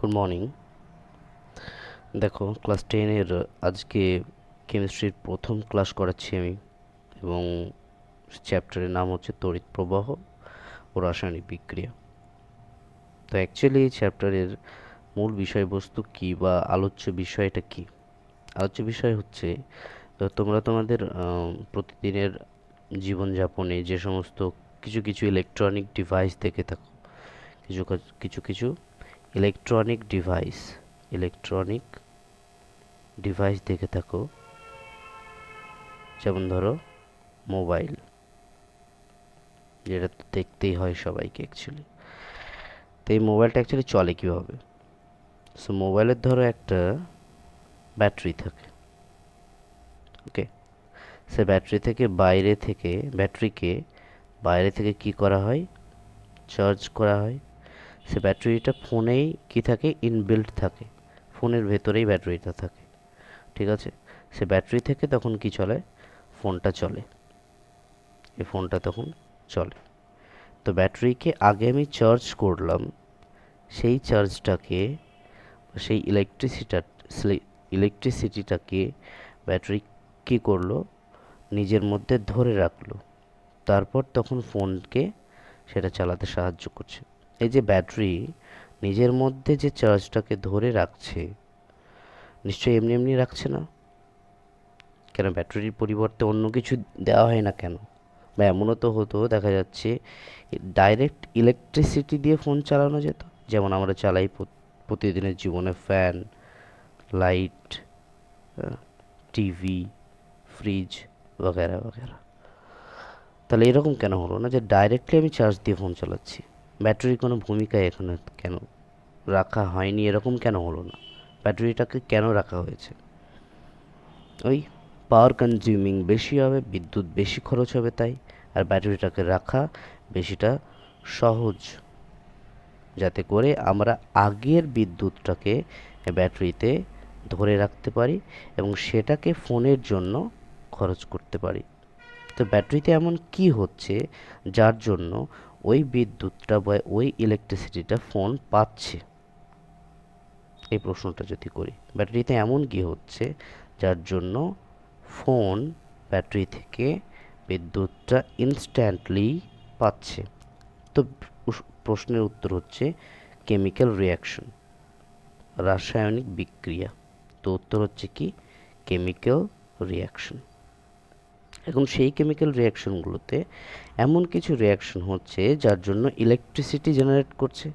Good morning. দেখো, class 10-এর আজকে কেমিস্ট্রির প্রথম ক্লাস করাচ্ছি আমি, এবং চ্যাপ্টারের নাম হচ্ছে তড়িৎ প্রবাহ ও রাসায়নিক বিক্রিয়া। তো অ্যাকচুয়ালি এই চ্যাপ্টারের মূল বিষয়বস্তু কী বা আলোচ্য বিষয়টা কী? আলোচ্য বিষয় হচ্ছে, তো তোমরা তোমাদের প্রতিদিনের জীবনযাপনে যে সমস্ত কিছু কিছু ইলেকট্রনিক ডিভাইস দেখে থাকো, কিছু কিছু কিছু ইলেকট্রনিক ডিভাইস ইলেকট্রনিক ডিভাইস দেখে থাকো, যেমন ধরো মোবাইল, যেটা তো দেখতেই হয় সবাইকে অ্যাকচুয়ালি। তো এই মোবাইলটা অ্যাকচুয়ালি চলে কীভাবে? সো মোবাইলের ধরো একটা ব্যাটারি থাকে, ওকে। সে ব্যাটারিকে বাইরে থেকে কি করা হয়? চার্জ করা হয়। সে ব্যাটারিটা ফোনেই কি থাকে? ইনবিল্ট থাকে, ফোনের ভেতরেই ব্যাটারিটা থাকে, ঠিক আছে। সে ব্যাটারি থেকে তখন কি চলে? ফোনটা চলে, এই ফোনটা তখন চলে। তো ব্যাটারিকে আগে আমি চার্জ করলাম, সেই চার্জটাকে, সেই ইলেকট্রিসিটিটাকে ব্যাটারি কী করলো? নিজের মধ্যে ধরে রাখলো, তারপর তখন ফোনকে সেটা চালাতে সাহায্য করছে। এই যে ব্যাটারি নিজের মধ্যে যে চার্জটাকে ধরে রাখছে, নিশ্চয়ই এমনি এমনি রাখছে না। কেন ব্যাটারির পরিবর্তে অন্য কিছু দেওয়া হয় না কেন? বা এমনও তো হতো, দেখা যাচ্ছে ডাইরেক্ট ইলেকট্রিসিটি দিয়ে ফোন চালানো যেত, যেমন আমরা চালাই প্রতিদিনের জীবনে ফ্যান, লাইট, টিভি, ফ্রিজ वगैरह वगैरह। তাহলে এরকম কেন হলো না যে ডাইরেক্টলি আমি চার্জ দিয়ে ফোন চালাচ্ছি? ব্যাটারির কোনো ভূমিকা এখানে কেন রাখা হয়নি? এরকম কেন হলো না? ব্যাটারিটাকে কেন রাখা হয়েছে? ওই পাওয়ার কনজিউমিং বেশি হবে, বিদ্যুৎ বেশি খরচ হবে তাই। আর ব্যাটারিটাকে রাখা বেশিটা সহজ, যাতে করে আমরা আগের বিদ্যুৎটাকে ব্যাটারিতে ধরে রাখতে পারি এবং সেটাকে ফোনের জন্য খরচ করতে পারি। তো ব্যাটারিতে এমন কি হচ্ছে যার জন্য ওই বিদ্যুৎটা বা ওই ইলেকট্রিসিটিটা ফোন পাচ্ছে? এই প্রশ্নটা যদি করি, ব্যাটারিতে এমন কি হচ্ছে যার জন্য ফোন ব্যাটারি থেকে বিদ্যুৎটা ইনস্ট্যান্টলি পাচ্ছে? তো প্রশ্নের উত্তর হচ্ছে কেমিক্যাল রিয়াকশন, রাসায়নিক বিক্রিয়া। তো উত্তর হচ্ছে কি? Chemical reaction. এখন সেই কেমিক্যাল রিয়াকশনগুলোতে এমন কিছু রিয়াকশন হচ্ছে যার জন্য ইলেকট্রিসিটি জেনারেট করছে।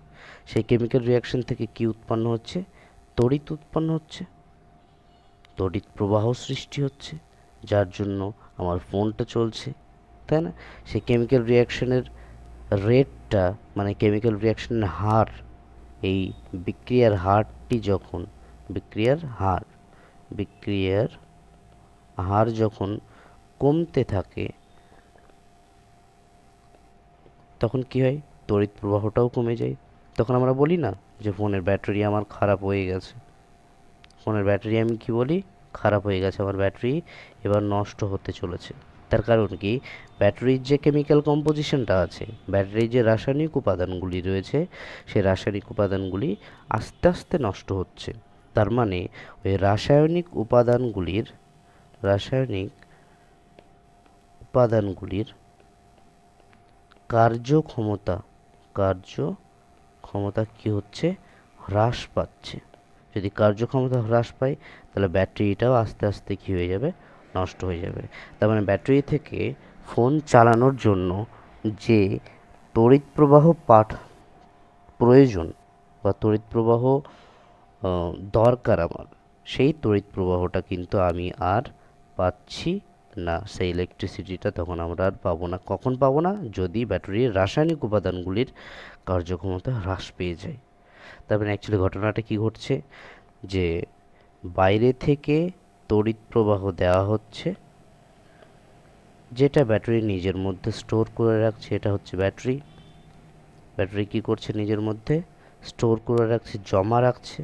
সেই কেমিক্যাল রিয়াকশন থেকে কি উৎপন্ন হচ্ছে? তড়িৎ উৎপন্ন হচ্ছে, তড়িৎ প্রবাহ সৃষ্টি হচ্ছে, যার জন্য আমার ফোনটা চলছে, তাই না? সেই কেমিক্যাল রিয়াকশনের রেটটা, মানে কেমিক্যাল রিয়াকশনের হার, এই বিক্রিয়ার হারটি যখন বিক্রিয়ার হার বিক্রিয়ার হার যখন কমতে থাকে, তখন কি হয়? তড়িৎ প্রবাহটাও কমে যায়। তখন আমরা বলি না যে ফোনের ব্যাটারি আমার খারাপ হয়ে গেছে। ফোনের ব্যাটারি আমি কি বলি? খারাপ হয়ে গেছে, আমার ব্যাটারি এবার নষ্ট হতে চলেছে। তার কারণ কি? ব্যাটারির যে কেমিক্যাল কম্পোজিশনটা আছে, ব্যাটারির যে রাসায়নিক উপাদানগুলি রয়েছে, সেই রাসায়নিক উপাদানগুলি আস্তে আস্তে নষ্ট হচ্ছে। তার মানে ওই রাসায়নিক উপাদানগুলির কার্যক্ষমতা কার্যক্ষমতা কি হচ্ছে? হ্রাস পাচ্ছে। যদি কার্যক্ষমতা হ্রাস পায়, তাহলে ব্যাটারিটাও আস্তে আস্তে কী হয়ে যাবে? নষ্ট হয়ে যাবে। তার মানে ব্যাটারি থেকে ফোন চালানোর জন্য যে তড়িৎ প্রবাহ প্রয়োজন বা তড়িৎ প্রবাহ দরকার আমার, সেই তড়িৎ প্রবাহটা কিন্তু আমি আর পাচ্ছি না। সেই ইলেকট্রিসিটিটা তখন আমরা আর পাবো না। কখন পাবো না? যদি ব্যাটারির রাসায়নিক উপাদানগুলির কার্যক্ষমতা হ্রাস পেয়ে যায়। তার মানে অ্যাকচুয়ালি ঘটনাটা কি ঘটছে? যে বাইরে থেকে তড়িৎ প্রবাহ দেওয়া হচ্ছে, যেটা ব্যাটারি নিজের মধ্যে স্টোর করে রাখছে। এটা হচ্ছে ব্যাটারি। ব্যাটারি কি করছে? নিজের মধ্যে স্টোর করে রাখছে, জমা রাখছে।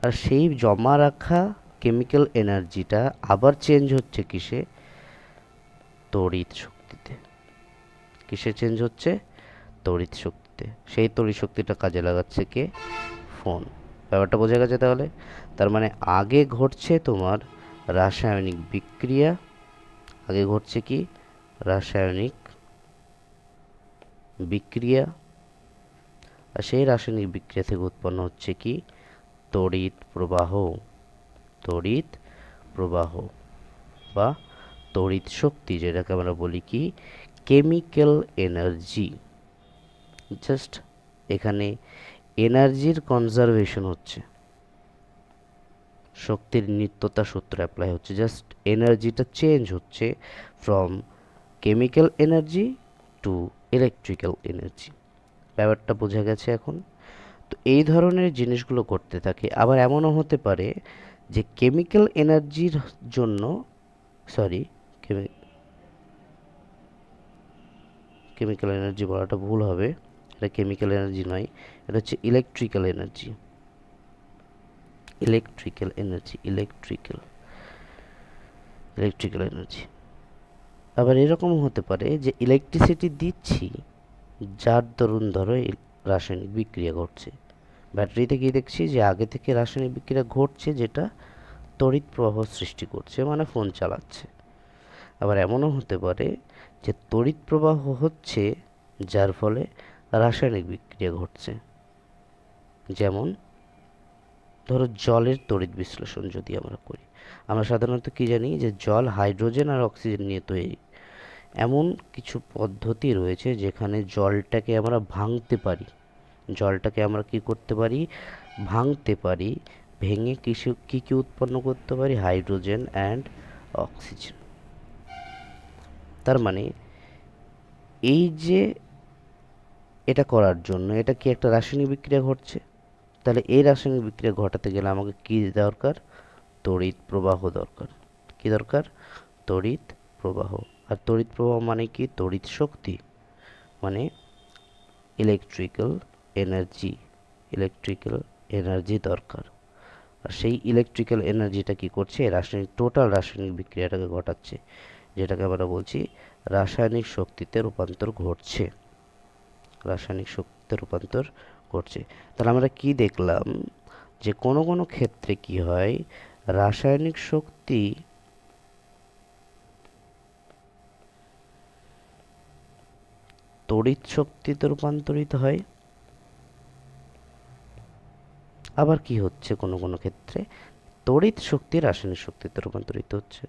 আর সেই জমা রাখা কেমিক্যাল এনার্জিটা আবার চেঞ্জ হচ্ছে কিসে? তড়িৎ শক্তিতে। কিসে চেঞ্জ হচ্ছে? তড়িৎ শক্তিতে। সেই তড়িৎ শক্তিটা কাজে লাগাচ্ছে কে? ফোন। ব্যাপারটা বোঝা গেছে তাহলে? তার মানে আগে ঘটছে তোমার রাসায়নিক বিক্রিয়া, আগে ঘটছে কি রাসায়নিক বিক্রিয়া, আর সেই রাসায়নিক বিক্রিয়া থেকে উৎপন্ন হচ্ছে কি তড়িৎ প্রবাহ, তড়িৎ প্রবাহ বা তড়িৎ শক্তি, যেটাকে আমরা বলি কি কেমিক্যাল এনার্জি। জাস্ট এখানে এনার্জির কনজারভেশন হচ্ছে, শক্তির নিত্যতা সূত্র অ্যাপ্লাই হচ্ছে, জাস্ট এনার্জিটা চেঞ্জ হচ্ছে from chemical energy to electrical energy. ব্যাপারটা বোঝা গেছে এখন? তো এই ধরনের জিনিসগুলো করতে থাকে। আবার এমনও হতে পারে যে কেমিক্যাল এনার্জির জন্য, সরি কেমিক্যাল এনার্জি বলাটা ভুল হবে, এটা কেমিক্যাল এনার্জি নয়, এটা হচ্ছে electrical energy, electrical energy, electrical energy. আবার এরকম হতে পারে যে ইলেকট্রিসিটি দিচ্ছি, যার দরুন ধরো রাসায়নিক বিক্রিয়া ঘটছে। ব্যাটারিতে গিয়ে দেখছি যে আগে থেকে রাসায়নিক বিক্রিয়া ঘটছে, যেটা তড়িৎ প্রবাহ সৃষ্টি করছে, মানে ফোন চালাচ্ছে। আবার এমনও হতে পারে যে তড়িৎ প্রবাহ হচ্ছে, যার ফলে রাসায়নিক বিক্রিয়া ঘটছে। যেমন ধরো জলের তড়িৎ বিশ্লেষণ যদি আমরা করি, আমরা সাধারণত কি জানি যে জল হাইড্রোজেন আর অক্সিজেন নিয়ে তৈরি। এমন কিছু পদ্ধতি রয়েছে যেখানে জলটাকে আমরা ভাঙতে পারি, জলটাকে আমরা কি করতে পারি, ভাঙতে পারি, ভেঙে কিছু কী কী উৎপন্ন করতে পারি, হাইড্রোজেন অ্যান্ড অক্সিজেন। তার মানে এই যে এটা করার জন্য, এটা কি একটা রাসায়নিক বিক্রিয়া ঘটছে, তাহলে এই রাসায়নিক বিক্রিয়া ঘটাতে গেলে আমাকে কি দরকার, তড়িৎ প্রবাহ দরকার। কি দরকার, তড়িৎ প্রবাহ। আর তড়িৎ প্রবাহ মানে কি, তড়িৎ শক্তি, মানে ইলেকট্রিক্যাল এনার্জি, ইলেকট্রিক্যাল এনার্জি দরকার। আর সেই ইলেকট্রিক্যাল এনার্জিটা কি করছে, রাসায়নিক টোটাল রাসায়নিক বিক্রিয়াটাকে ঘটাচ্ছে, যেটাকে আমরা বলছি রাসায়নিক শক্তিতে রূপান্তর ঘটছে, রাসায়নিক শক্তিতে রূপান্তর ঘটছে। তাহলে আমরা কি দেখলাম যে কোনো কোনো ক্ষেত্রে কি হয়, রাসায়নিক শক্তি তড়িৎ শক্তিতে রূপান্তরিত হয়। আবার কি হচ্ছে, কোনো কোনো ক্ষেত্রে তড়িৎ শক্তি রাসায়নিক শক্তিতে রূপান্তরিত হচ্ছে।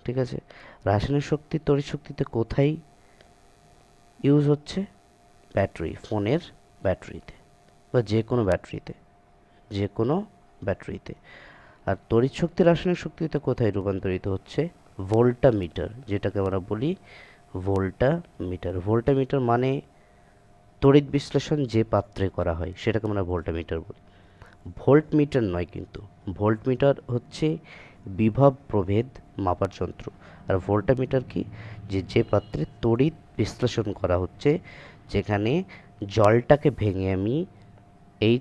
ঠিক আছে, রাসায়নিক শক্তি তড়িৎ শক্তিতে কোথায় ইউজ হচ্ছে, ব্যাটারি, ফোনের ব্যাটারিতে বা যে কোনো ব্যাটারিতে, যে কোনো ব্যাটারিতে। আর তড়িৎ শক্তি রাসায়নিক শক্তিতে কোথায় রূপান্তরিত হচ্ছে, ভোল্টামিটার, যেটাকে আমরা বলি ভোল্টামিটার। ভোল্টামিটার মানে তড়িৎ বিশ্লেষণ যে পাত্রে করা হয় সেটাকে আমরা ভোল্টামিটার বলি। ভোল্টমিটার নয় কিন্তু, ভোল্টমিটার হচ্ছে বিভব প্রভেদ মাপার যন্ত্র। আর ভোল্টামিটার কি, যে যে পাত্রে তড়িৎ বিশ্লেষণ করা হচ্ছে, যেখানে জলটাকে ভেঙে আমি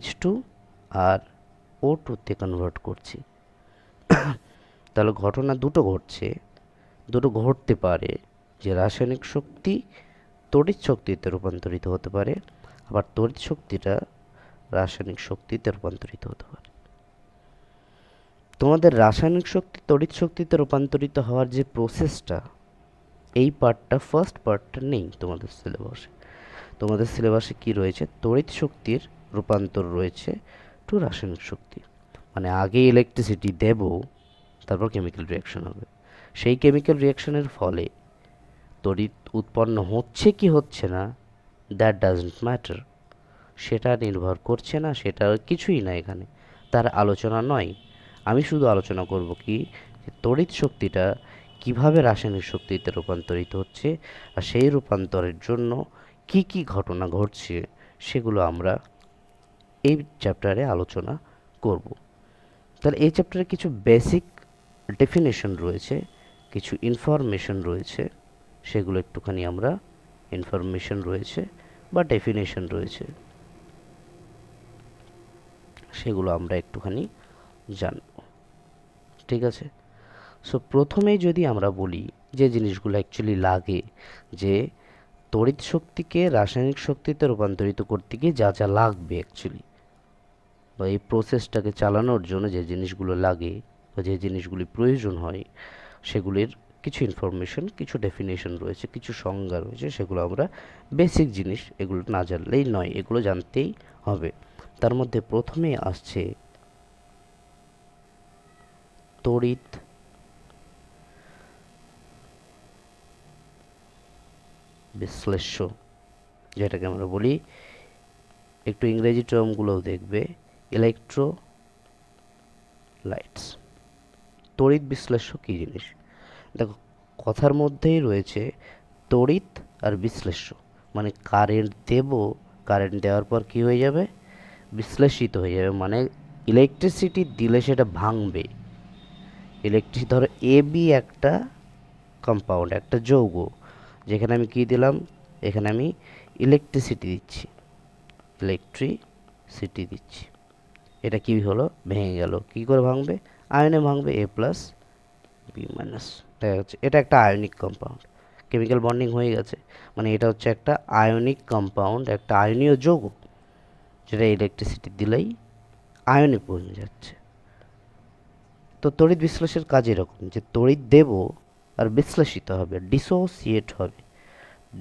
H2 আর O2-তে কনভার্ট করছি। তাহলে ঘটনা দুটো ঘটছে, দুটো ঘটতে পারে, যে রাসায়নিক শক্তি তড়িৎ শক্তিতে রূপান্তরিত হতে পারে, আবার তড়িৎ শক্তিটা রাসায়নিক শক্তিতে রূপান্তরিত হতে পারে। তোমাদের রাসায়নিক শক্তি তড়িৎ শক্তিতে রূপান্তরিত হওয়ার যে প্রসেসটা, এই পার্টটা, ফার্স্ট পার্টটা নেই তোমাদের সিলেবাসে। তোমাদের সিলেবাসে কি রয়েছে, তড়িৎ শক্তির রূপান্তর রয়েছে টু রাসায়নিক শক্তি, মানে আগে ইলেকট্রিসিটি দেব, তারপর কেমিক্যাল রিয়াকশন হবে। সেই কেমিক্যাল রিয়াকশনের ফলে তড়িৎ উৎপন্ন হচ্ছে কি হচ্ছে না, দ্যাট ডাজন্ট ম্যাটার, সেটা নির্ভর করছে না, সেটা কিছুই না এখানে, তার আলোচনা নয়। আমি শুধু আলোচনা করব কি, তড়িৎ শক্তিটা কিভাবে রাসায়নিক শক্তিতে রূপান্তরিত হচ্ছে, আর সেই রূপান্তরের জন্য কি কি ঘটনা ঘটছে, সেগুলো আমরা এই চ্যাপ্টারে আলোচনা করব। তাহলে এই চ্যাপ্টারে কিছু বেসিক ডেফিনেশন রয়েছে, কিছু ইনফরমেশন রয়েছে, সেগুলো একটুখানি আমরা, ইনফরমেশন রয়েছে বা ডেফিনেশন রয়েছে, সেগুলো আমরা একটুখানি জানব। ঠিক আছে, সো প্রথমেই যদি আমরা বলি যে জিনিসগুলো অ্যাকচুয়ালি লাগে, যে তড়িৎ শক্তিকে রাসায়নিক শক্তিতে রূপান্তরিত করতে গিয়ে যা যা লাগবে অ্যাকচুয়ালি, বা এই প্রসেসটাকে চালানোর জন্য যে জিনিসগুলো লাগে বা যে জিনিসগুলি প্রয়োজন হয় সেগুলির কিছু ইনফরমেশন, কিছু ডেফিনেশন রয়েছে, কিছু সংজ্ঞা রয়েছে, সেগুলো আমরা বেসিক জিনিস, এগুলো না জানলেই নয়, এগুলো জানতেই হবে। তার মধ্যে প্রথমে আসছে তড়িৎ বিশ্লেষ্য, যেটাকে আমরা বলি, একটু ইংরেজি টার্মগুলোও দেখবে, ইলেকট্রোলাইটস। তড়িৎ বিশ্লেষ্য কী জিনিস? দেখো, কথার মধ্যেই রয়েছে তড়িৎ আর বিশ্লেষ্য, মানে কারেন্ট দেব, কারেন্ট দেওয়ার পর কি হয়ে যাবে? বিশ্লেষিত হয়ে যাবে, মানে ইলেকট্রিসিটি দিলে সেটা ভাঙবে। ধরো এ বি একটা কম্পাউন্ড, একটা যৌগ, যেখানে আমি কি দিলাম? এখানে আমি ইলেকট্রিসিটি দিচ্ছি, এটা কি হলো? ভেঙে গেল। কি করে ভাঙবে? আয়নে ভাঙবে, এ প্লাস বি মাইনাস। দেখা যাচ্ছে এটা একটা আয়নিক কম্পাউন্ড, কেমিক্যাল বন্ডিং হয়ে গেছে, মানে এটা হচ্ছে একটা আয়নিক কম্পাউন্ড, একটা আয়নীয় যৌগ, যেটা ইলেকট্রিসিটি দিলেই আয়নে পড়ে যাচ্ছে। তো তড়িৎ বিশ্লেষের কাজ এরকম, যে তড়িৎ দেব আর বিশ্লেষিত হবে, ডিসোসিয়েট হবে,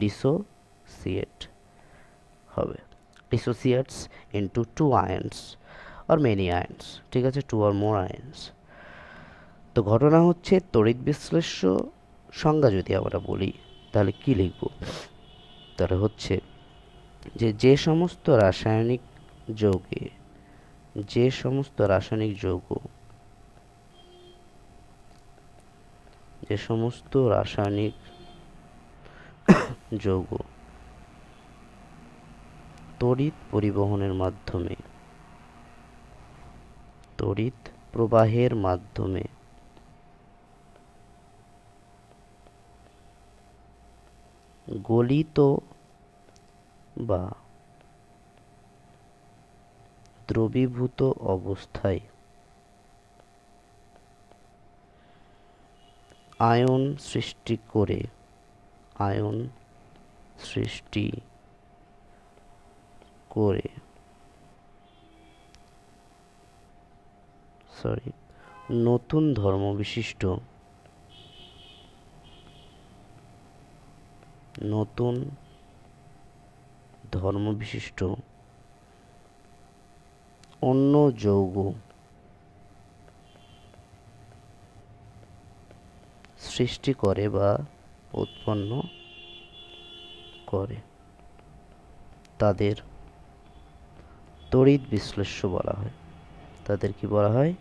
ডিসোসিয়েট হবে, dissociates into two ions or many ions, ঠিক আছে, টু or more ions। তো ঘটনা হচ্ছে তড়িৎ বিশ্লেষ্য সংজ্ঞা যদি আমরা বলি তাহলে কি লিখব? তাহলে হচ্ছে যে যে সমস্ত রাসায়নিক যৌগে, যে সমস্ত রাসায়নিক যৌগ, যে সমস্ত রাসায়নিক যৌগ তড়িৎ পরিবহনের মাধ্যমে, তড়িৎ প্রবাহের মাধ্যমে গলিত বা দ্রবীভূত অবস্থায় আয়ন সৃষ্টি করে, আয়ন সৃষ্টি করে নতুন ধর্মবিশিষ্ট, নতুন ধর্মবিশিষ্ট অন্য যৌগ সৃষ্টি করে বা উৎপন্ন করে, তাদের তড়িৎ বিশ্লেষ্য বলা হয়। তাদের কি বলা হয়?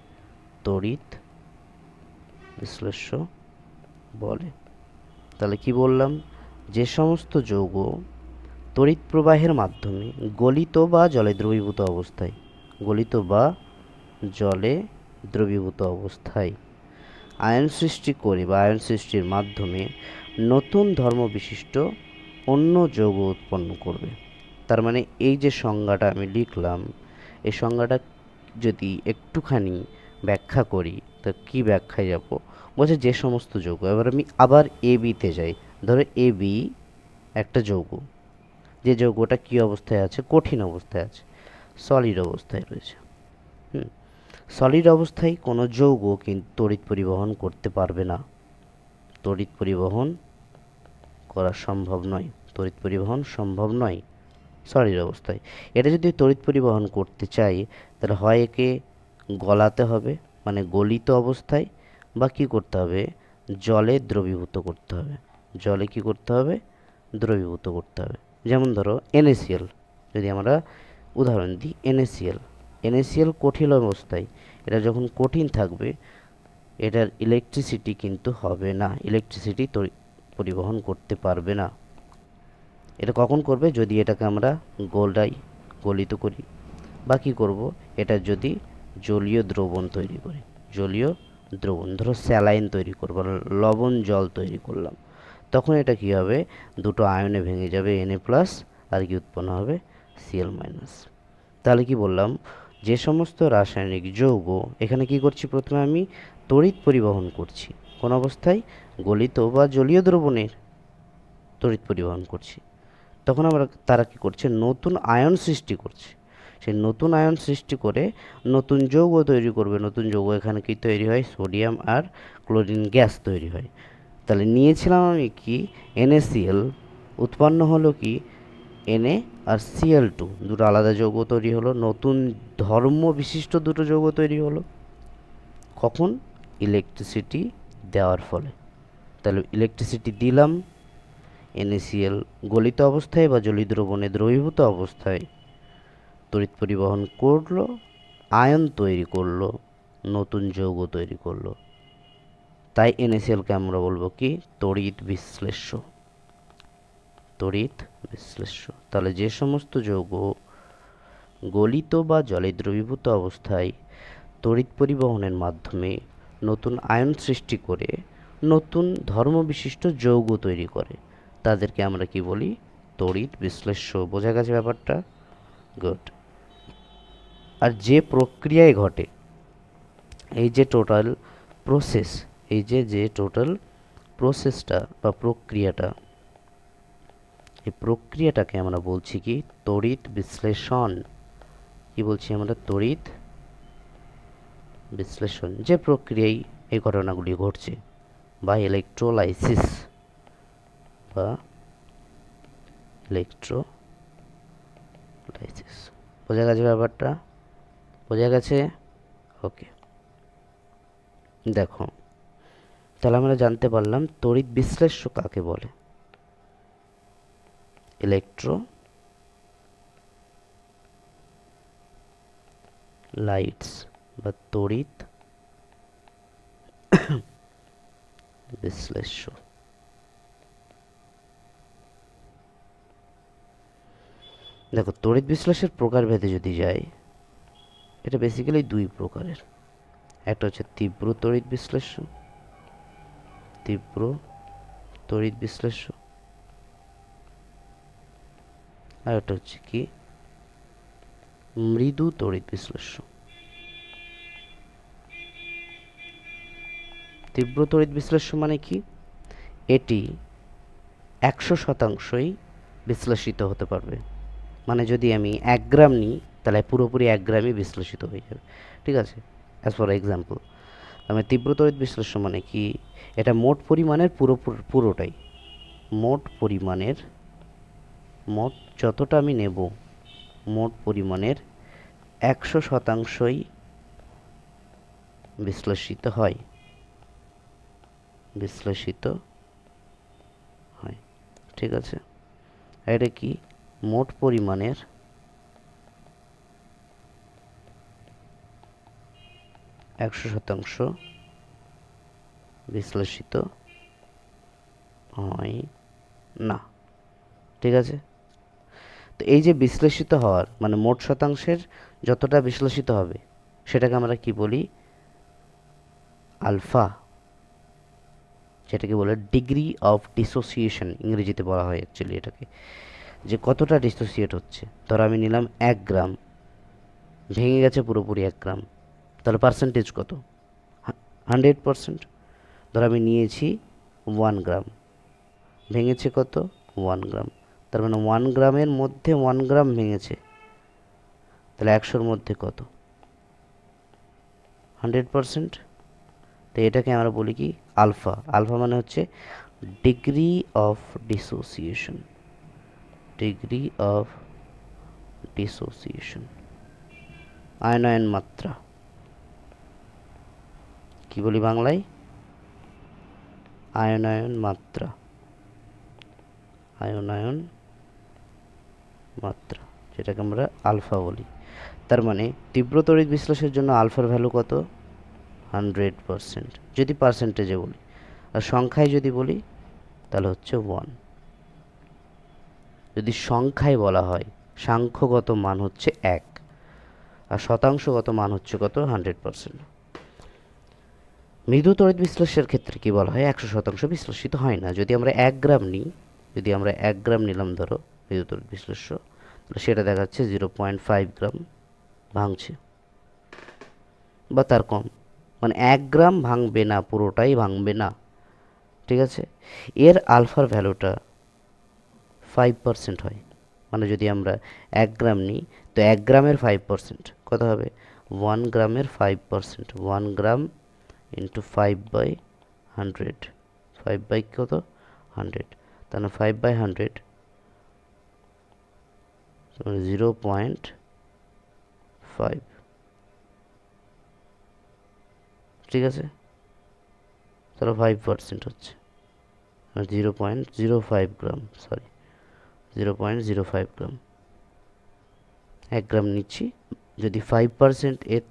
তড়িৎ বিশ্লেষ্য বলে। তাহলে কি বললাম? যে সমস্ত যৌগ তড়িৎ প্রবাহের মাধ্যমে গলিত বা জলে দ্রবীভূত অবস্থায়, গলিত বা জলে দ্রবীভূত অবস্থায় আয়ন সৃষ্টি করে বা আয়ন সৃষ্টির মাধ্যমে নতুন ধর্ম বিশিষ্ট অন্য যৌগ উৎপন্ন করবে। তার মানে এই যে সংজ্ঞাটা আমি লিখলাম, এই সংজ্ঞাটা যদি একটুখানি ব্যাখ্যা করি, তো কি ব্যাখ্যায় যাব? বলছে যে সমস্ত যৌগ। এবার আমি আবার এ বিতে যাই। ধরো এ বি একটা যৌগ, যে যৌগটা কী অবস্থায় আছে? কঠিন অবস্থায় আছে, সলিড অবস্থায় রয়েছে। সলিড অবস্থায় কোনো যৌগ কিন্তু তড়িৎ পরিবহন করতে পারবে না, তড়িৎ পরিবহন করা সম্ভব নয়, তড়িৎ পরিবহন সম্ভব নয় সলিড অবস্থায়। এটা যদি তড়িৎ পরিবহন করতে চাই, তাহলে হয় একে গলাতে হবে, মানে গলিত অবস্থায়, বা কী করতে হবে? জলে দ্রবীভূত করতে হবে। জলে কি করতে হবে? দ্রবীভূত করতে হবে। যেমন ধরো NaCl, যদি আমরা উদাহরণ দিই, NaCl কঠিন অবস্থায়, এটা যখন কঠিন থাকবে, এটার ইলেকট্রিসিটি কিন্তু হবে না, ইলেকট্রিসিটি পরিবহন করতে পারবে না। এটা কখন করবে? যদি এটাকে আমরা গলিত করি, বা কী করব? এটা যদি জলীয় দ্রবণ তৈরি করি, জলীয় দ্রবণ, ধরো স্যালাইন তৈরি করব, লবণ জল তৈরি করলাম, তখন এটা কি হবে? দুটো আয়নে ভেঙে যাবে, Na প্লাস, আর কি উৎপন্ন হবে? Cl minus. তাহলে কি বললাম? যে সমস্ত রাসায়নিক যৌগ, এখানে কি করছি? প্রথমে আমি তড়িৎ পরিবহন করছি, কোন অবস্থায়? গলিত বা জলীয় দ্রবণের তড়িৎ পরিবহন করছি। তখন আমরা তারা কি করছে? নতুন আয়ন সৃষ্টি করছে। সেই নতুন আয়ন সৃষ্টি করে নতুন যৌগ তৈরি করবে। নতুন যৌগ এখানে কি তৈরি হয়? সোডিয়াম আর ক্লোরিন গ্যাস তৈরি হয়। তাহলে নিয়েছিলাম আমি কি NaCl, উৎপন্ন হলো কি Na আর Cl2, দুটো আলাদা যৌগ তৈরি হলো, নতুন ধর্ম বিশিষ্ট দুটো যৌগ তৈরি হলো। কখন? ইলেকট্রিসিটি দেওয়ার ফলে। তাহলে ইলেকট্রিসিটি দিলাম, NaCl গলিত অবস্থায় বা জলীয় দ্রবণে দ্রবীভূত অবস্থায় তড়িৎ পরিবহন করলো, আয়ন তৈরি করলো, নতুন যৌগ তৈরি করলো। তাই NaClকে আমরা বলবো কি? তড়িৎ বিশ্লেষ্য। তড়িৎ বিশ্লেষ্য। তাহলে যে সমস্ত যৌগ গলিত বা জলে দ্রবীভূত অবস্থায় তড়িৎ পরিবহনের মাধ্যমে নতুন আয়ন সৃষ্টি করে নতুন ধর্মবিশিষ্ট যৌগ তৈরি করে, তাদেরকে আমরা কি বলি? তড়িৎ বিশ্লেষ্য। বোঝা গেছে ব্যাপারটা? গুড। আর যে প্রক্রিয়ায় ঘটে, এই যে টোটাল প্রসেস, এই যে টোটাল প্রসেসটা বা প্রক্রিয়াটা, এই প্রক্রিয়াটাকে আমরা বলছি কি? তড়িৎ বিশ্লেষণ। কি বলছি আমরা? তড়িৎ বিশ্লেষণ। যে প্রক্রিয়ায় এই ঘটনাগুলি ঘটছে, বা ইলেকট্রোলাইসিস বা ইলেকট্রোলাইসিস। বোঝা গেছে ব্যাপারটা? বোঝা গেছে? ওকে। দেখো, তাহলে আমরা জানতে পারলাম তড়িৎ বিশ্লেষ্য কাকে বলে। ইলেকট্রোলাইটস বা তড়িৎ বিশ্লেষ্য। দেখো, তড়িৎ বিশ্লেষের প্রকারভেদে যদি যাই, এটা বেসিক্যালি দুই প্রকারের। একটা হচ্ছে তীব্র তড়িৎ বিশ্লেষ্য, তীব্র তড়িৎ বিশ্লেষ্য। আর একটা হচ্ছে কি? মৃদু তড়িৎ বিশ্লেষ্য। তীব্র তড়িৎ বিশ্লেষ্য মানে কি? এটি 100%ই বিশ্লেষিত হতে পারবে। মানে যদি আমি 1 গ্রাম নিই, তাহলে পুরোপুরি 1 গ্রামই বিশ্লেষিত হয়ে যাবে। ঠিক আছে? অ্যাজ ফর এক্সাম্পল, আমি তীব্র তড়িৎ বিশ্লেষ্য মানে কি? এটা মোট পরিমাণের পুরোটাই, মোট পরিমাণের, মোট যতটা আমি নেব, মোট পরিমাণের 100%ই বিশ্লেষিত হয়, বিশ্লেষিত হয়। ঠিক আছে? এটা কি? মোট পরিমাণের 100% বিশ্লেষিত হয় না। ঠিক আছে? তো এই যে বিশ্লেষিত হওয়ার মানে মোট শতাংশের যতটা বিশ্লেষিত হবে, সেটাকে আমরা কি বলি? আলফা, যেটাকে বলে ডিগ্রি অফ ডিসোসিয়েশন, ইংরেজিতে বলা হয় অ্যাকচুয়ালি এটাকে, যে কতটা ডিসোসিয়েট হচ্ছে। ধরো আমি নিলাম 1 গ্রাম, ভেঙে গেছে পুরোপুরি 1 গ্রাম, তাহলে পার্সেন্টেজ কত? 100%। ধরো আমি নিয়েছি 1 গ্রাম, ভেঙেছে কত? 1 গ্রাম। তার মানে 1 গ্রামের মধ্যে 1 গ্রাম ভেঙেছে, তাহলে 100-র মধ্যে কত? 100%। তো এটাকে আমরা বলি কি? আলফা। আলফা মানে হচ্ছে degree of dissociation, degree of dissociation. আয়নায়ন মাত্রা। কি বলি বাংলায়? আয়নায়ন মাত্রা, আয়নায়ন মাত্রা, যেটাকে আমরা আলফা বলি। তার মানে তীব্র তড়িৎ বিশ্লেষণের জন্য আলফার ভ্যালু কত? 100%, যদি পার্সেন্টেজে বলি। আর সংখ্যায় যদি বলি, তাহলে হচ্ছে 1। যদি সংখ্যায় বলা হয়, সাংখ্যগত মান হচ্ছে 1, আর শতাংশগত মান হচ্ছে কত? 100%। মৃদু তড়িৎ বিশ্লেষণের ক্ষেত্রে কি বলা হয়? 100% বিশ্লেষিত হয় না। যদি আমরা 1 গ্রাম নিই, যদি আমরা 1 গ্রাম নিলাম ধরো মৃদু তড়িৎ বিশ্লেষ্য, তাহলে সেটা দেখাচ্ছে 0.5 গ্রাম ভাঙছে, বা তার কম। মানে 1 গ্রাম ভাঙবে না, পুরোটাই ভাঙবে না। ঠিক আছে? এর আলফার ভ্যালুটা 5% হয়। মানে যদি আমরা 1 গ্রাম নিই, তো 1 গ্রামের 5% কত হবে? 1 গ্রামের 5%, 1 গ্রাম ইন্টু 5/100, 5 বাই কত? 100, তাহলে 5/100 0.5, ঠিক আছে? তাহলে 5% হচ্ছে 0.05 গ্রাম, সরি 0.05 গ্রাম। 1 গ্রাম নিচ্ছি, যদি 5% এর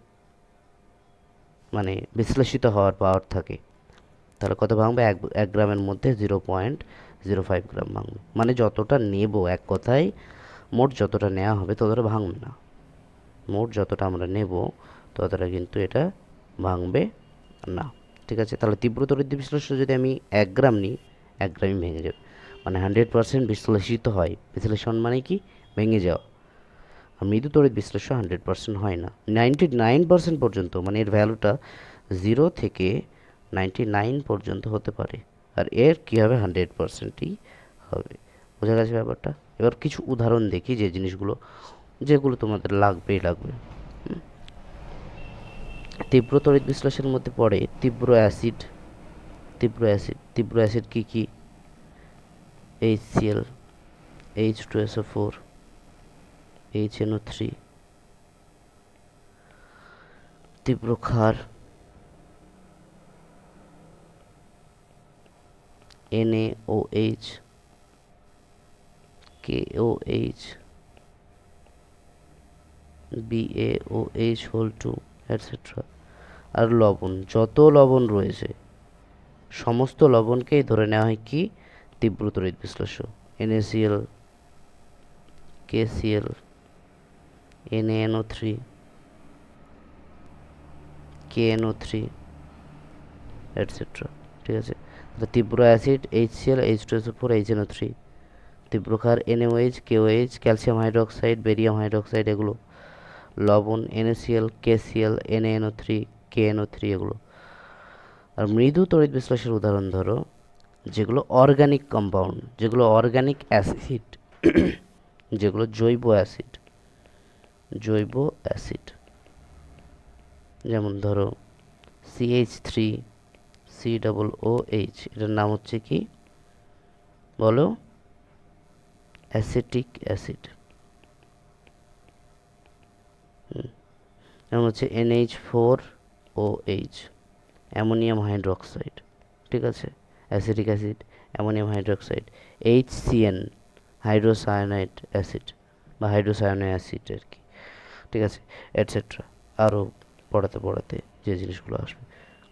মানে বিশ্লেষিত হওয়ার পাওয়ার থাকে, তাহলে কত ভাঙবে? 1 গ্রামের মধ্যে 0.05 গ্রাম ভাঙবে। মানে যতটা নেব, এক কথায় মোট যতটা নেওয়া হবে ততটা ভাঙবে না। মোট যতটা আমরা নেব ততটা কিন্তু এটা ভাঙবে না, ঠিক আছে? তাহলে তীব্র তড়িৎ বিশ্লেষণ যদি আমি 1 গ্রাম নিই, 1 গ্রামই ভেঙে যাবে। মানে 100% বিশ্লেষিত হয়। বিশ্লেষণ মানে কি? ভেঙে যাওয়া। আর মৃদু তড়িৎ বিশ্লেষণ 100% হয় না, 99% পর্যন্ত, মানে এর ভ্যালুটা 0 থেকে 99 পর্যন্ত হতে পারে। আর এর কী হবে? 100%ই হবে। বোঝা গেছে ব্যাপারটা? এবার কিছু উদাহরণ দেখি, যে জিনিসগুলো যেগুলো তোমাদের লাগবেই লাগবে। তীব্র তড়িৎ বিশ্লেষণের মধ্যে পড়ে তীব্র অ্যাসিড। তীব্র অ্যাসিড কী কী? HCl, H2SO4, HNO3। তীব্র ক্ষার NaOH, KOH, BaOH2, এটসেট্রা। আর লবণ, যত লবণ রয়েছে সমস্ত লবণকেই ধরে নেওয়া হয় কি? তীব্র তড়িৎ বিশ্লেষ্য। NaCl, KCl, NaNO3, KNO3, etcetera, ঠিক আছে? তীব্র অ্যাসিড HCl, H2SO4, HNO3। তীব্র ক্ষার NaOH, KOH, calcium hydroxide, barium hydroxide, এগুলো। লবণ NaCl, KCl, NaNO3, KNO3, এগুলো। আর মৃদু তড়িৎ বিশ্লেষণের উদাহরণ ধরো যেগুলো অর্গানিক কম্পাউন্ড, যেগুলো অর্গানিক অ্যাসিড, যেগুলো জৈব অ্যাসিড, জৈব অ্যাসিড, যেমন ধরো CH3COOH, এটার নাম হচ্ছে কি বলো? Acetic acid. যেমন হচ্ছে NH4OH, অ্যামোনিয়াম হাইড্রোক্সাইড, ঠিক আছে? Acetic acid, ammonium hydroxide. HCN, hydrocyanide acid বা হাইড্রোসায়ানো অ্যাসিড আর কি, ঠিক আছে? এটসেট্রা। আরও পড়াতে পড়াতে যে জিনিসগুলো আসবে।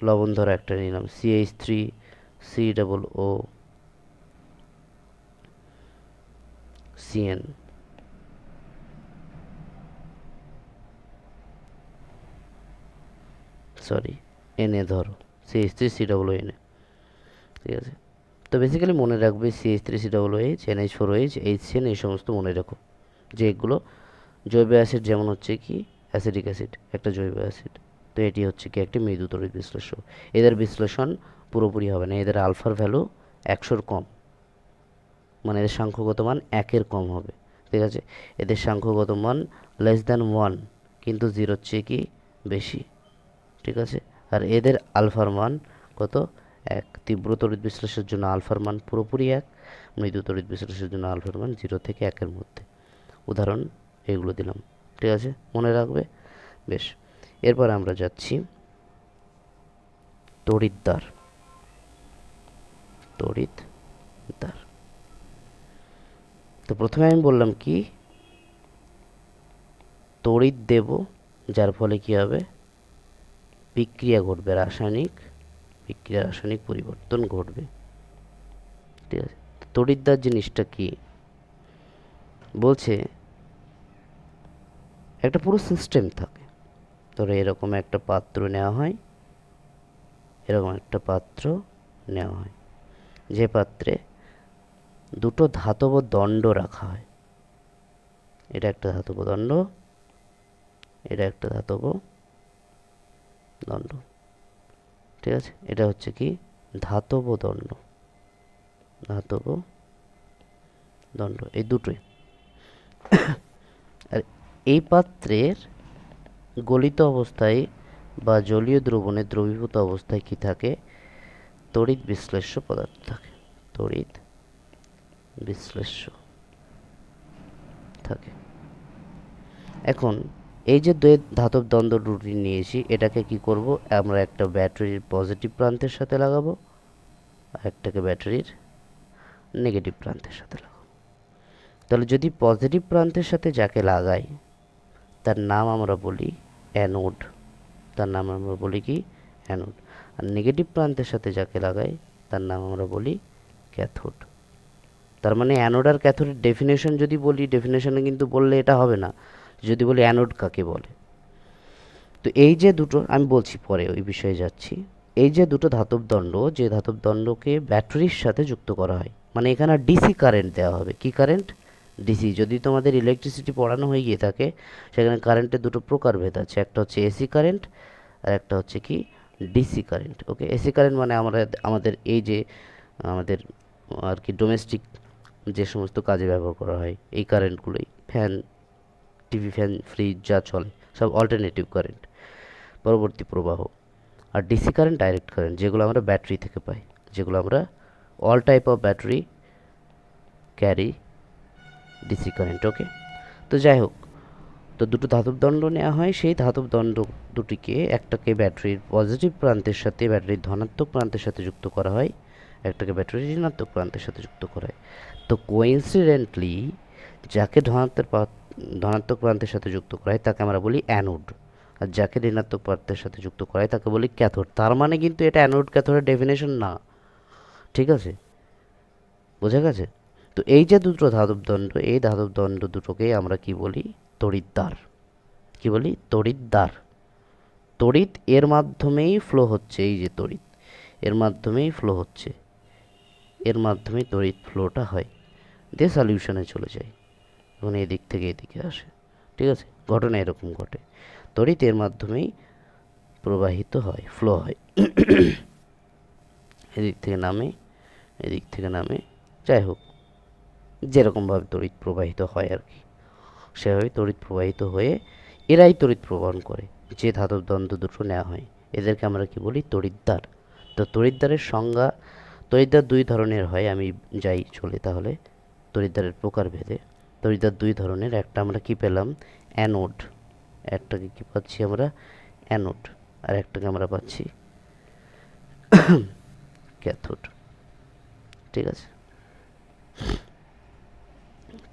লবণ ধরো একটা নিলাম, CH3COOCN, সরি Na ধরো, CH3COONA, ঠিক আছে? তো বেসিক্যালি মনে রাখবে CH3COOH, NH4OH, HCN, এই সমস্ত মনে রাখো, যে এগুলো জৈব অ্যাসিড। যেমন হচ্ছে কি অ্যাসিটিক অ্যাসিড, একটা জৈব অ্যাসিড। তো এটি হচ্ছে কি একটি মৃদু তড়িৎ বিশ্লেষ্য। এদের বিশ্লেষণ পুরোপুরি হবে না, এদের আলফার ভ্যালু 100-র কম, মানে এদের সাংখ্যগত মান 1-এর কম হবে, ঠিক আছে? এদের সাংখ্যগত মান <1, কিন্তু 0-র চেয়ে কি বেশি, ঠিক আছে? আর এদের আলফার মান কত? 1। তীব্র তড়িৎ বিশ্লেষণের জন্য আলফার মান পুরোপুরি 1, মৃদু তড়িৎ বিশ্লেষণের জন্য আলফার মান 0 থেকে 1-এর মধ্যে। উদাহরণ এগুলো দিলাম, ঠিক আছে? মনে রাখবে। বেশ, এরপর আমরা যাচ্ছি তড়িৎদ্বার। তড়িৎদ্বার, তো প্রথমে আমি বললাম কি তড়িৎ দেব, যার ফলে কি হবে? বিক্রিয়া ঘটবে, রাসায়নিক বিক্রিয়া, রাসায়নিক পরিবর্তন ঘটবে, ঠিক আছে? তড়িৎদ্বার জিনিসটা কি বলছে? একটা পুরো সিস্টেম থাকে। ধরো এরকম একটা পাত্র নেওয়া হয়, এরকম একটা পাত্র নেওয়া হয়, যে পাত্রে দুটো ধাতব দণ্ড রাখা হয়। এটা একটা ধাতব দণ্ড, এটা একটা ধাতব দণ্ড, ঠিক আছে? এটা হচ্ছে কি ধাতব দণ্ড, ধাতব দণ্ড, এই দুটোই। আর এই পাত্রের গলিত অবস্থায় বা জলীয় দ্রবণে দ্রবীভূত অবস্থায় কি থাকে? তড়িৎ বিশ্লেষ্য পদার্থ থাকে, তড়িৎ বিশ্লেষ্য থাকে। এখন এই যে দুই ধাতব দ্বন্দ্ব দুটি নিয়েছি, এটাকে কি করব, আমরা একটা ব্যাটারির পজিটিভ প্রান্তের সাথে লাগাবো আর একটাকে ব্যাটারির নেগেটিভ প্রান্তের সাথে লাগাবো। তাহলে যদি পজিটিভ প্রান্তের সাথে যাকে লাগাই তার নাম আমরা বলি অ্যানোড, তার নাম আমরা বলি কি? অ্যানোড। আর নেগেটিভ প্রান্তের সাথে যাকে লাগাই তার নাম আমরা বলি ক্যাথোড। তার মানে অ্যানোড আর ক্যাথোডের ডেফিনেশন যদি বলি, ডেফিনেশনে কিন্তু বললে এটা হবে না, যদি বলি অ্যানোড কাকে বলে। তো এই যে দুটো আমি বলছি, পরে ওই বিষয়ে যাচ্ছি। এই যে দুটো ধাতব দণ্ড, যে ধাতব দণ্ডকে ব্যাটারির সাথে যুক্ত করা হয়, মানে এখানে ডিসি কারেন্ট দেওয়া হবে। কি কারেন্ট? ডিসি। যদি তোমাদের ইলেকট্রিসিটি পড়ানো হয়ে গিয়ে থাকে, সেখানে কারেন্টের দুটো প্রকারভেদ আছে, একটা হচ্ছে এসি কারেন্ট আর একটা হচ্ছে কি ডিসি কারেন্ট। ওকে, এসি কারেন্ট মানে আমাদের এই যে আমাদের আর কি ডোমেস্টিক যে সমস্ত কাজে ব্যবহার করা হয় এই কারেন্টগুলোই, ফ্যান, টিভি, ফ্যান, ফ্রিজ যা চলে সব অল্টারনেটিভ কারেন্ট, পরবর্তী প্রবাহ। আর ডিসি কারেন্ট ডাইরেক্ট কারেন্ট, যেগুলো আমরা ব্যাটারি থেকে পাই, যেগুলো আমরা all type of battery carry DC current. Okay, তো যাই হোক, তো দুটো ধাতব দণ্ড নেওয়া হয়, সেই ধাতব দণ্ড দুটিকে একটাকে ব্যাটারির পজিটিভ প্রান্তের সাথে, ব্যাটারির ধনাত্মক প্রান্তের সাথে যুক্ত করা হয়, একটাকে ব্যাটারির ঋণাত্মক প্রান্তের সাথে যুক্ত করা হয়। তো কোইন্সিডেন্টলি যাকে ধনাত্মক প্রান্তের সাথে যুক্ত করা হয় তাকে আমরা বলি অ্যানোড, আর যাকে ঋণাত্মক প্রান্তের সাথে যুক্ত করা হয় তাকে বলি ক্যাথোড। তার মানে কিন্তু এটা অ্যানোড ক্যাথোডের ডেফিনেশন না, ঠিক আছে? বোঝা গেছে? তো এই যে দুটো ধাতব দণ্ড, এই ধাতব দণ্ড দুটোকে আমরা কি বলি? তড়িৎদ্বার। কি বলি? তড়িৎদ্বার। তড়িৎ এর মাধ্যমেই ফ্লো হচ্ছে, এই যে তড়িৎ এর মাধ্যমেই ফ্লো হচ্ছে, এর মাধ্যমেই তড়িৎ ফ্লোটা হয়, দিয়ে সলিউশনে চলে যায়, এবং এদিক থেকে এদিকে আসে। ঠিক আছে, ঘটনা এরকম ঘটে, তড়িৎ এর মাধ্যমেই প্রবাহিত হয়, ফ্লো হয়, এদিক থেকে নামে, এদিক থেকে নামে, যাই হোক যেরকমভাবে তড়িৎ প্রবাহিত হয় আর কি, সেভাবে তড়িৎ প্রবাহিত হয়ে এরাই তড়িৎ প্রবাহন করে। যে ধাতব দ্বন্দ্ব দুটো নেওয়া হয় এদেরকে আমরা কি বলি? তড়িৎদ্বার। তো তড়িৎদ্বারের সংজ্ঞা, তড়িৎদ্বার দুই ধরনের হয়, আমি যাই চলে তাহলে তড়িৎদ্বারের প্রকারভেদে। তড়িৎদ্বার দুই ধরনের, একটা আমরা কি পেলাম? অ্যানোড, একটাকে কি পাচ্ছি আমরা? অ্যানোড, আর একটাকে আমরা পাচ্ছি ক্যাথোড। ঠিক আছে,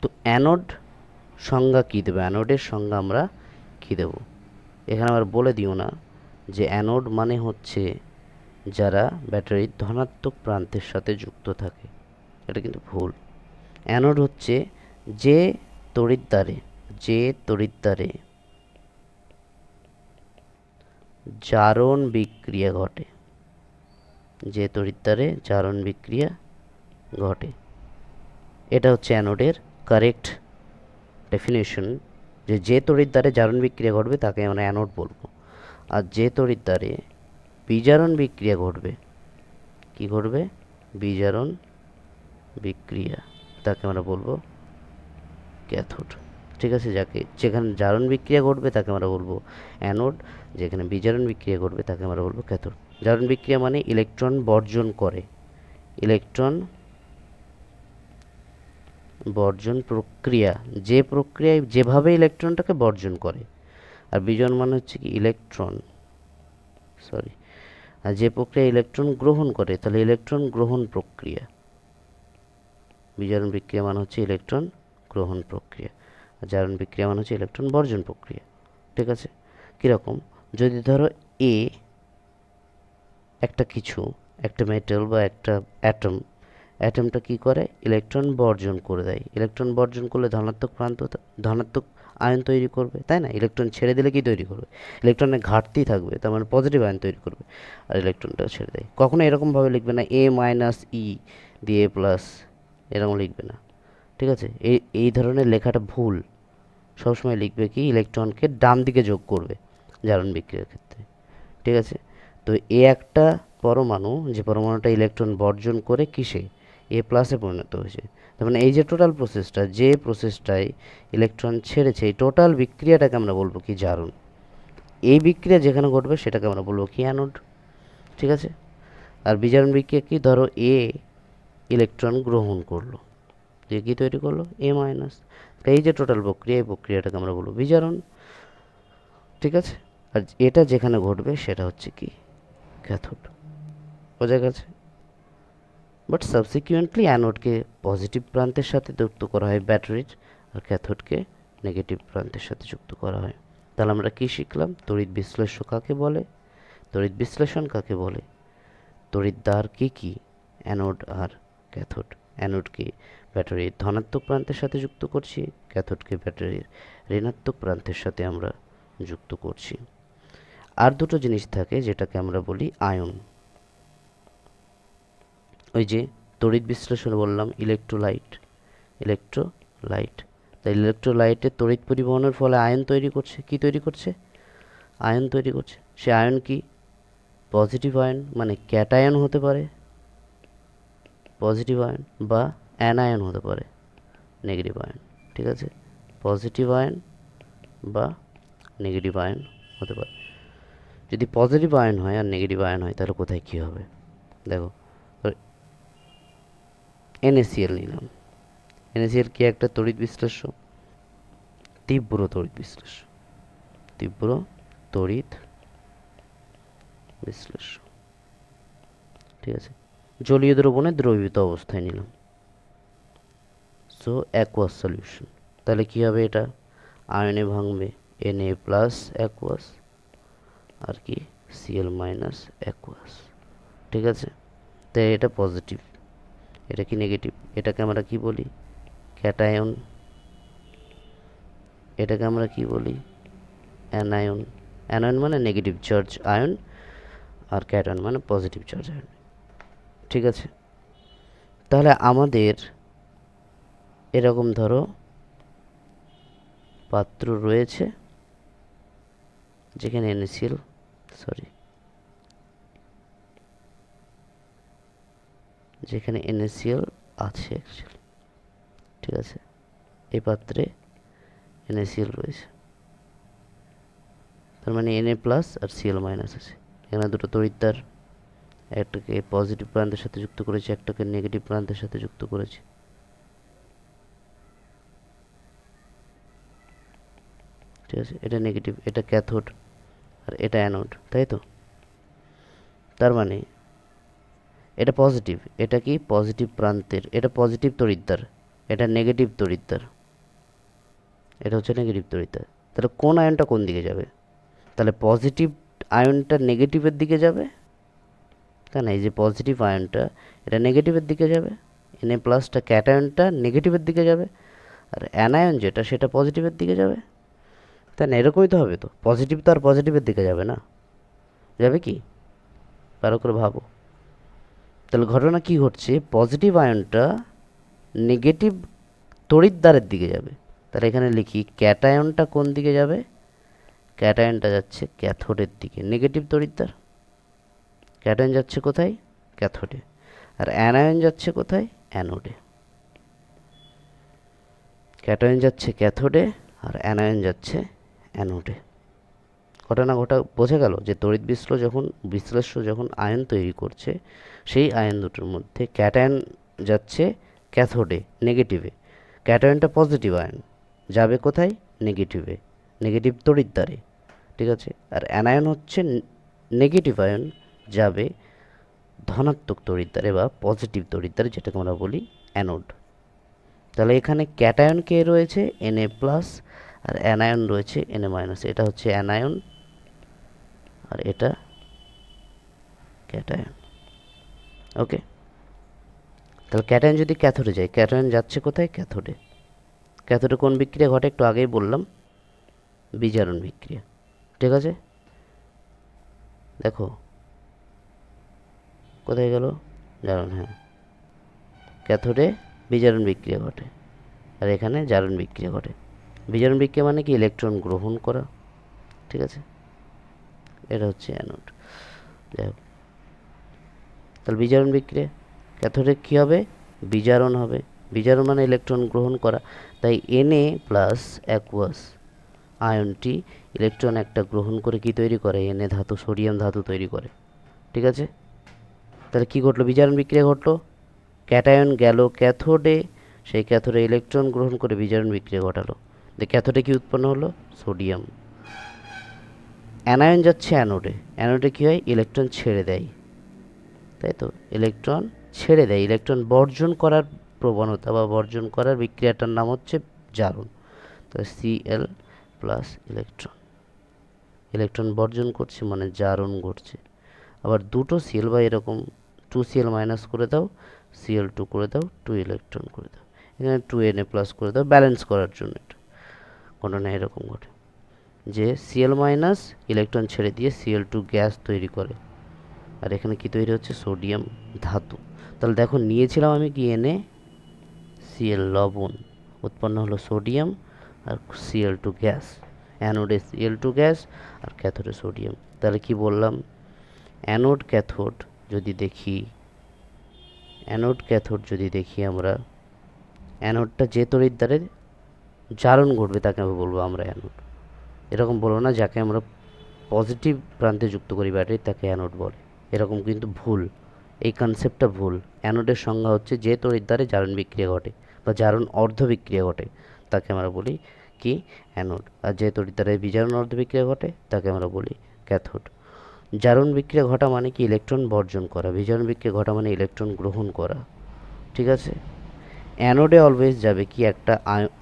তো অ্যানোড সংজ্ঞা কী দেবো? অ্যানোডের সংজ্ঞা আমরা কী দেব? এখানে আবার বলে দিও না যে অ্যানোড মানে হচ্ছে যারা ব্যাটারির ধনাত্মক প্রান্তের সাথে যুক্ত থাকে, এটা কিন্তু ভুল। অ্যানোড হচ্ছে যে তড়িৎদ্বারে, যে তড়িৎদ্বারে জারণ বিক্রিয়া ঘটে, যে তড়িৎদ্বারে জারণ বিক্রিয়া ঘটে, এটা হচ্ছে অ্যানোডের কারেক্ট ডেফিনেশন। যে তড়িৎদ্বারে জারণ বিক্রিয়া ঘটবে তাকে আমরা অ্যানোড বলবো, আর যে তড়িৎদ্বারে বিজারণ বিক্রিয়া ঘটবে, কি ঘটবে? বিজারণ বিক্রিয়া, তাকে আমরা বলবো ক্যাথোড। ঠিক আছে, যেখানে জারণ বিক্রিয়া ঘটবে তাকে আমরা বলবো অ্যানোড, যেখানে বিজারণ বিক্রিয়া ঘটবে তাকে আমরা বলবো ক্যাথোড। জারণ বিক্রিয়া মানে ইলেকট্রন বর্জন করে, ইলেকট্রন বর্জন প্রক্রিয়া, যে প্রক্রিয়ায় যেভাবে ইলেকট্রনটাকে বর্জন করে। আর বিজারণ মানে হচ্ছে কি ইলেকট্রন, আর যে প্রক্রিয়া ইলেকট্রন গ্রহণ করে, তাহলে ইলেকট্রন গ্রহণ প্রক্রিয়া। বিজারণ বিক্রিয়া মানে হচ্ছে ইলেকট্রন গ্রহণ প্রক্রিয়া, আর জারণ বিক্রিয়া মানে হচ্ছে ইলেকট্রন বর্জন প্রক্রিয়া। ঠিক আছে, কীরকম? যদি ধরো এ একটা কিছু, একটা মেটাল বা একটা অ্যাটম, অ্যাটমটা কী করে? ইলেকট্রন বর্জন করে দেয়। ইলেকট্রন বর্জন করলে ধনাত্মক আয়ন তৈরি করবে, তাই না? ইলেকট্রন ছেড়ে দিলে কি তৈরি করবে? ইলেকট্রনের ঘাটতি থাকবে, তার মানে পজিটিভ আয়ন তৈরি করবে, আর ইলেকট্রনটাও ছেড়ে দেয়। কখনো এরকমভাবে লিখবে না এ মাইনাস ই দিয়ে এ প্লাস, এরকম লিখবে না। ঠিক আছে, এই ধরনের লেখাটা ভুল। সবসময় লিখবে কি ইলেকট্রনকে ডান দিকে যোগ করবে জারণ বিক্রিয়ার ক্ষেত্রে। ঠিক আছে, তো এ একটা পরমাণু, যে পরমাণুটা ইলেকট্রন বর্জন করে কিসে? এ প্লাসে পরিণত হয়েছে। তার মানে এই যে টোটাল প্রসেসটা, যে প্রসেসটায় ইলেকট্রন ছেড়েছে, এই টোটাল বিক্রিয়াটাকে আমরা বলবো কি জারণ। এই বিক্রিয়া যেখানে ঘটবে সেটাকে আমরা বলবো কি অ্যানোড। ঠিক আছে। আর বিজারণ বিক্রিয়া কি, ধরো এ ইলেকট্রন গ্রহণ করলো, দিয়ে কী তৈরি করলো, এ মাইনাস। এই যে টোটাল প্রক্রিয়া, এই প্রক্রিয়াটাকে আমরা বলবো বিজারণ। ঠিক আছে। আর এটা যেখানে ঘটবে সেটা হচ্ছে কি ক্যাথোড। বোঝা গেছে। বাট সাবসিকুয়েন্টলি অ্যানোডকে পজিটিভ প্রান্তের সাথে যুক্ত করা হয় ব্যাটারির, আর ক্যাথোডকে নেগেটিভ প্রান্তের সাথে যুক্ত করা হয়। তাহলে আমরা কি শিখলাম, তড়িৎ বিশ্লেষ্য কাকে বলে, তড়িৎ বিশ্লেষণ কাকে বলে, তড়িৎদ্বার কি কি, অ্যানোড আর ক্যাথোড। অ্যানোডকে ব্যাটারির ধনাত্মক প্রান্তের সাথে যুক্ত করছি, ক্যাথোডকে ব্যাটারির ঋণাত্মক প্রান্তের সাথে আমরা যুক্ত করছি। আর দুটো জিনিস থাকে যেটাকে আমরা বলি আয়ন। ওই যে তড়িৎ বিশ্লেষণ বললাম ইলেকট্রোলাইট, ইলেকট্রোলাইট। তাই ইলেকট্রোলাইটের তড়িৎ পরিবহনের ফলে আয়ন তৈরি করছে। কি তৈরি করছে, আয়ন তৈরি করছে। সে আয়ন কি, পজিটিভ আয়ন মানে ক্যাটায়ন হতে পারে, পজিটিভ আয়ন, বা অ্যানায়ন হতে পারে, নেগেটিভ আয়ন। ঠিক আছে, পজিটিভ আয়ন বা নেগেটিভ আয়ন হতে পারে। যদি পজিটিভ আয়ন হয় আর নেগেটিভ আয়ন হয় তাহলে কোথায় কী হবে, দেখো NaCl নিলাম। NaCl কি একটা তড়িৎ বিশ্লেষ্য, তীব্র তড়িৎ বিশ্লেষ্য, তীব্র তড়িৎ বিশ্লেষ্য। ঠিক আছে, জলীয় দ্রবণে দ্রবীভূত অবস্থায় নিলাম, সো অ্যাকুয়াস সলিউশন। তাহলে কী হবে, এটা আয়নে ভাঙবে, Na প্লাস অ্যাকুয়াস আর কি Cl মাইনাস অ্যাকুয়াস। ঠিক আছে, তাই এটা পজিটিভ, এটা কি নেগেটিভ। এটাকে আমরা কি বলি, ক্যাটায়ন। এটাকে আমরা কি বলি, অ্যানায়ন। অ্যানায়ন মানে নেগেটিভ চার্জ আয়ন, আর ক্যাটায়ন মানে পজিটিভ চার্জ আয়ন। ঠিক আছে, তাহলে আমাদের এরকম ধরো পাত্র রয়েছে যেখানে NaCl, যেখানে NaCl আছে অ্যাকচুয়ালি। ঠিক আছে, এই পাত্রে NaCl রয়েছে, তার মানে Na প্লাস আর Cl মাইনাস আছে। এখানে দুটো তড়িৎদ্বার, একটাকে পজিটিভ প্রান্তের সাথে যুক্ত করেছি, একটাকে নেগেটিভ প্রান্তের সাথে যুক্ত করেছি। ঠিক আছে, এটা নেগেটিভ, এটা ক্যাথোড, আর এটা অ্যানোড, তাই তো। তার মানে এটা পজিটিভ, এটা কি পজিটিভ প্রান্তের, এটা পজিটিভ তড়িৎদ্বার, এটা নেগেটিভ তড়িৎদ্বার, এটা হচ্ছে নেগেটিভ তড়িৎদ্বার। তাহলে কোন আয়নটা কোন দিকে যাবে, তাহলে পজিটিভ আয়নটা নেগেটিভের দিকে যাবে, তাই না। এই যে পজিটিভ আয়নটা এটা নেগেটিভের দিকে যাবে, Na প্লাসটা ক্যাটায়নটা নেগেটিভের দিকে যাবে, আর অ্যানায়ন যেটা সেটা পজিটিভের দিকে যাবে, তাই না। এরকমই তো হবে, তো পজিটিভ তো আর পজিটিভের দিকে যাবে না, যাবে কি, ভালো করে ভাবো। তাহলে ঘটনা কি ঘটছে, পজিটিভ আয়নটা নেগেটিভ তড়িৎদ্বারের দিকে যাবে। তাহলে এখানে লিখি ক্যাটায়নটা কোন দিকে যাবে, ক্যাটায়নটা যাচ্ছে ক্যাথোডের দিকে, নেগেটিভ তড়িৎদ্বার। ক্যাটায়ন যাচ্ছে কোথায়, ক্যাথোডে, আর অ্যানায়ন যাচ্ছে কোথায়, অ্যানোডে। ক্যাটায়ন যাচ্ছে ক্যাথোডে আর অ্যানায়ন যাচ্ছে অ্যানোডে। ঘটনা বোঝা গেল যে তড়িৎ বিশ্লেষ্য যখন আয়ন তৈরি করছে, সেই আয়ন দুটোর মধ্যে ক্যাটায়ন যাচ্ছে ক্যাথোডে নেগেটিভে, ক্যাটায়নটা পজিটিভ আয়ন যাবে কোথায়, নেগেটিভে, নেগেটিভ তড়িৎদ্বারে। ঠিক আছে, আর অ্যানায়ন হচ্ছে নেগেটিভ আয়ন যাবে ধনাত্মক তড়িৎদ্বারে বা পজিটিভ তড়িৎদ্বারে, যেটাকে আমরা বলি অ্যানোড। তাহলে এখানে ক্যাটায়ন কে রয়েছে Na প্লাস, আর অ্যানায়ন রয়েছে Na মাইনাস। এটা হচ্ছে অ্যানায়ন আর এটা ক্যাটায়ন। ওকে, তাহলে ক্যাটায়ন যদি ক্যাথোডে যায়, ক্যাটায়ন যাচ্ছে কোথায়, ক্যাথোডে। ক্যাথোডে কোন বিক্রিয়া ঘটে, একটু আগেই বললাম, বিজারণ বিক্রিয়া। ঠিক আছে, দেখো কোথায় গেল জারণ, হ্যাঁ, ক্যাথোডে বিজারণ বিক্রিয়া ঘটে, আর এখানে জারণ বিক্রিয়া ঘটে। বিজারণ বিক্রিয়া মানে কি, ইলেকট্রন গ্রহণ করা। ঠিক আছে, এটা হচ্ছে অ্যানোড। যাই হোক, তাহলে বিজারণ বিক্রিয়া, ক্যাথোডে কী হবে, বিজারণ হবে। বিজারণ মানে ইলেকট্রন গ্রহণ করা, তাই Na প্লাস অ্যাকুয়াস আয়নটি ইলেকট্রন একটা গ্রহণ করে কি তৈরি করে? Na ধাতু, সোডিয়াম ধাতু তৈরি করে। ঠিক আছে, তাহলে কি ঘটলো? বিজারণ বিক্রিয়া ঘটলো, ক্যাটায়ন গেল ক্যাথোডে, সেই ক্যাথোডে ইলেকট্রন গ্রহণ করে বিজারণ বিক্রিয়া ঘটালো, ক্যাথোডে কি উৎপন্ন হলো? সোডিয়াম। অ্যানায়ন যাচ্ছে অ্যানোডে, অ্যানোডে কী হয়? ইলেকট্রন ছেড়ে দেয়, তাই তো, ইলেকট্রন ছেড়ে দেয়, ইলেকট্রন বর্জন করার প্রবণতা বা বর্জন করার বিক্রিয়াটার নাম হচ্ছে জারণ। তো Cl প্লাস ইলেকট্রন, ইলেকট্রন বর্জন করছে মানে জারণ ঘটছে। আবার দুটো Cl বা এরকম 2Cl মাইনাস করে দাও, Cl2 করে দাও, 2 ইলেকট্রন করে দাও, এখানে 2Na প্লাস করে দাও, ব্যালেন্স করার জন্য। এটা ঘটনা এরকম ঘটে যে Cl মাইনাস ইলেকট্রন ছেড়ে দিয়ে Cl2 গ্যাস তৈরি করে, আর এখানে কি তৈরি হচ্ছে? সোডিয়াম ধাতু। তাহলে দেখো, নিয়েছিলাম আমি কি? NaCl লবণ, উৎপন্ন হলো সোডিয়াম আর Cl2 গ্যাস, অ্যানোডে Cl2 গ্যাস আর ক্যাথোডে সোডিয়াম। তাহলে কি বললাম? অ্যানোড ক্যাথোড যদি দেখি, অ্যানোড ক্যাথোড যদি দেখি আমরা, অ্যানোডটা যে তড়িৎ দ্বারে জারণ ঘটবে তাকে আমি বলবো আমরা অ্যানোড। এরকম বলবো না যাকে আমরা পজিটিভ প্রান্তে যুক্ত করি ব্যাটারি তাকে অ্যানোড বলে, এরকম কিন্তু ভুল, এই কনসেপ্টটা ভুল। অ্যানোডের সংজ্ঞা হচ্ছে যে তড়িৎ দ্বারে জারণ বিক্রিয়া ঘটে বা জারণ অর্ধ বিক্রিয়া ঘটে তাকে আমরা বলি কি? অ্যানোড। আর যে তড়িৎ দ্বারে বিজারণ অর্ধ বিক্রিয়া ঘটে তাকে আমরা বলি ক্যাথোড। জারণ বিক্রিয়া ঘটা মানে কি? ইলেকট্রন বর্জন করা। বিজারণ বিক্রিয়া ঘটা মানে ইলেকট্রন গ্রহণ করা। ঠিক আছে, অ্যানোডে অলওয়েজ যাবে কি?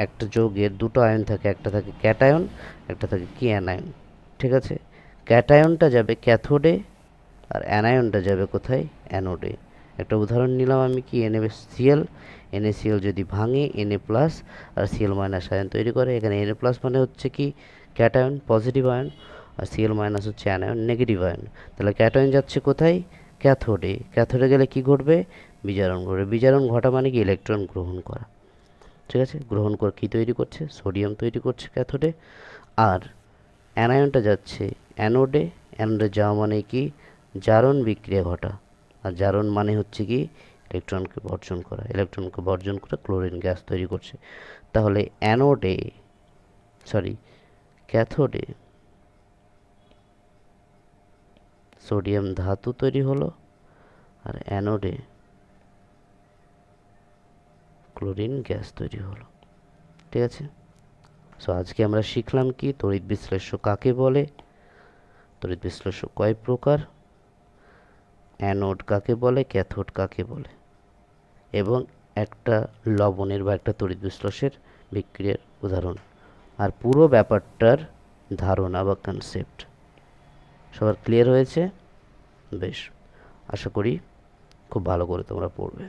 একটা যৌগের দুটো আয়ন থাকে, একটা থাকে ক্যাটায়ন, একটা থাকে কি? অ্যানায়ন। ঠিক আছে, ক্যাটায়নটা যাবে ক্যাথোডে আর অ্যানায়নটা যাবে কোথায়? অ্যানোডে। একটা উদাহরণ নিলাম আমি কি? NaCl, NaCl যদি ভাঙে Na প্লাস আর Cl মাইনাস আয়ন তৈরি করে, এখানে Na প্লাস মানে হচ্ছে কি? ক্যাটায়ন, পজিটিভ আয়ন, আর Cl মাইনাস হচ্ছে অ্যানায়ন, নেগেটিভ আয়ন। তাহলে ক্যাটায়ন যাচ্ছে কোথায়? ক্যাথোডে। ক্যাথোডে গেলে কি ঘটবে? বিজারণ ঘটবে। বিজারণ ঘটা মানে কি? ইলেকট্রন গ্রহণ করা। ঠিক আছে, গ্রহণ করে কি তৈরি করছে? সোডিয়াম তৈরি করছে ক্যাথোডে। আর অ্যানায়নটা যাচ্ছে অ্যানোডে, অ্যানোডে যাওয়া মানে কি? জারণ বিক্রিয়া ঘটা। আর জারণ মানে হচ্ছে কি? ইলেকট্রনকে বর্জন করা। ইলেকট্রনকে বর্জন করে ক্লোরিন গ্যাস তৈরি করছে। তাহলে ক্যাথোডে সোডিয়াম ধাতু তৈরি হলো আর অ্যানোডে ক্লোরিন গ্যাস তৈরি হলো। ঠিক আছে, সো আজকে আমরা শিখলাম কি? তড়িৎ বিশ্লেষ্য কাকে বলে, তড়িৎ বিশ্লেষ্য কয় প্রকার, অ্যানোড কাকে বলে, ক্যাথোড কাকে বলে, এবং একটা লবণের বা একটা তড়িৎ বিশ্লেষের বিক্রিয়ার উদাহরণ, আর পুরো ব্যাপারটার ধারণা বা কনসেপ্ট সবার ক্লিয়ার হয়েছে? বেশ, আশা করি খুব ভালো করে তোমরা পড়বে।